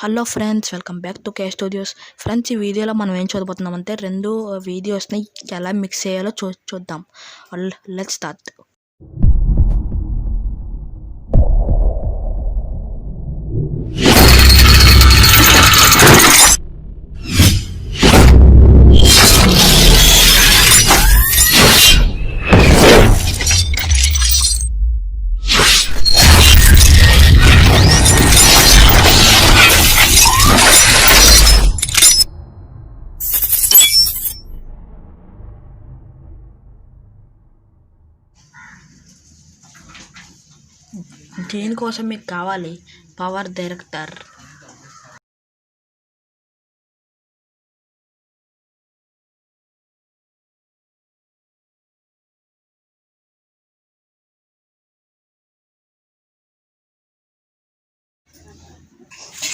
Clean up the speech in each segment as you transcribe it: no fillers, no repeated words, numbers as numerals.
Hello friends, welcome back to K studios. Friends, ఈ వీడియోలో మనం ఏం చూడబోతున్నామంటే రెండు వీడియోస్ని ఎలా మిక్స్ చేయాలో చూద్దాం. Let's start. దీనికోసం మీకు కావాలి పవర్ డైరెక్టర్.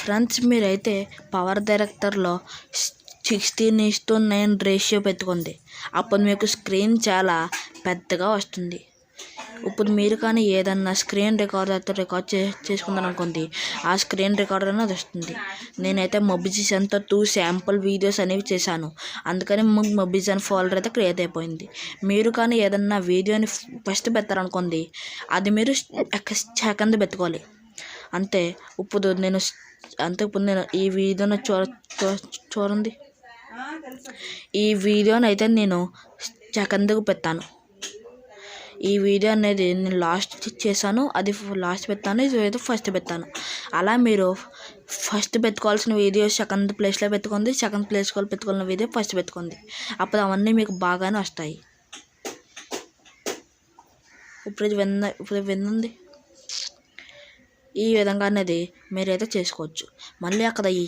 ఫ్రెండ్స్, మీరైతే పవర్ డైరెక్టర్లో 16:9 రేషియో పెట్టుకోండి. అప్పుడు మీకు స్క్రీన్ చాలా పెద్దగా వస్తుంది. ఇప్పుడు మీరు కానీ ఏదన్నా స్క్రీన్ రికార్డర్తో రికార్డ్ చేసుకుందాం అనుకోండి, ఆ స్క్రీన్ రికార్డర్ అనేది వస్తుంది. నేనైతే మొబిజిషన్తో 2 శాంపుల్ వీడియోస్ అనేవి చేశాను, అందుకని మొబిజిషన్ ఫోల్డర్ అయితే క్రియేట్ అయిపోయింది. మీరు కానీ ఏదన్నా వీడియోని ఫస్ట్ పెట్టారనుకోండి, అది మీరు సెకండ్ పెట్టుకోవాలి. అంతే. ఇప్పుడు నేను ఈ వీడియోని చూడండి. ఈ వీడియోని అయితే నేను సెకండ్కి పెట్టాను. ఈ వీడియో అనేది నేను లాస్ట్ చేశాను, అది లాస్ట్ పెట్టాను, ఇది అయితే ఫస్ట్ పెట్టాను. అలా మీరు ఫస్ట్ పెట్టుకోవాల్సిన వీడియో సెకండ్ ప్లేస్లో పెట్టుకుంది, సెకండ్ ప్లేస్లో పెట్టుకోవాల్సిన వీడియో ఫస్ట్ పెట్టుకుంది. అప్పుడు అవన్నీ మీకు బాగానే వస్తాయి. ఇప్పుడు వినండి. ఈ విధంగా అనేది మీరైతే చేసుకోవచ్చు. మళ్ళీ అక్కడ ఈ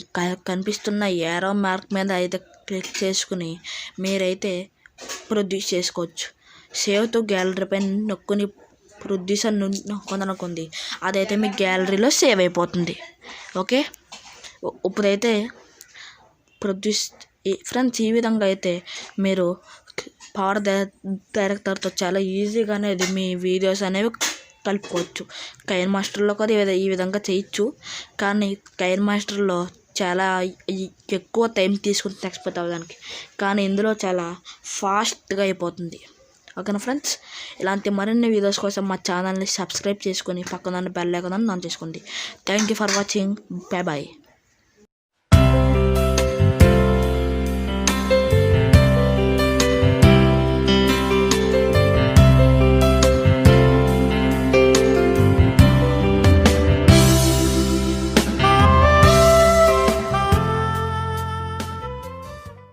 కనిపిస్తున్న ఏరో మార్క్ మీద అయితే క్లిక్ చేసుకుని మీరైతే ప్రొడ్యూస్ చేసుకోవచ్చు. సేవ్ టు గ్యాలరీ పైన నొక్కుని ప్రొడ్యూసర్ నొక్కుందనుకుంది, అదైతే మీ గ్యాలరీలో సేవ్ అయిపోతుంది. ఓకే, ఇప్పుడైతే ప్రొడ్యూస్. ఫ్రెండ్స్, ఈ విధంగా అయితే మీరు పవర్ డైరెక్టర్తో చాలా ఈజీగా అనేది మీ వీడియోస్ అనేవి కలుపుకోవచ్చు. కైన్ మాస్టర్లో కూడా ఈ విధంగా చేయొచ్చు, కానీ కైన్ మాస్టర్లో చాలా ఎక్కువ టైం తీసుకుంటుంది ఎక్స్పోర్ట్ అవ్వడానికి, కానీ ఇందులో చాలా ఫాస్ట్గా అయిపోతుంది. ఓకేనా ఫ్రెండ్స్, ఇలాంటి మరిన్ని వీడియోస్ కోసం మా ఛానల్ని సబ్స్క్రైబ్ చేసుకొని పక్కన బెల్ ఐకాన్ ఆన్ చేసుకోండి. Thank you for watching. Bye bye.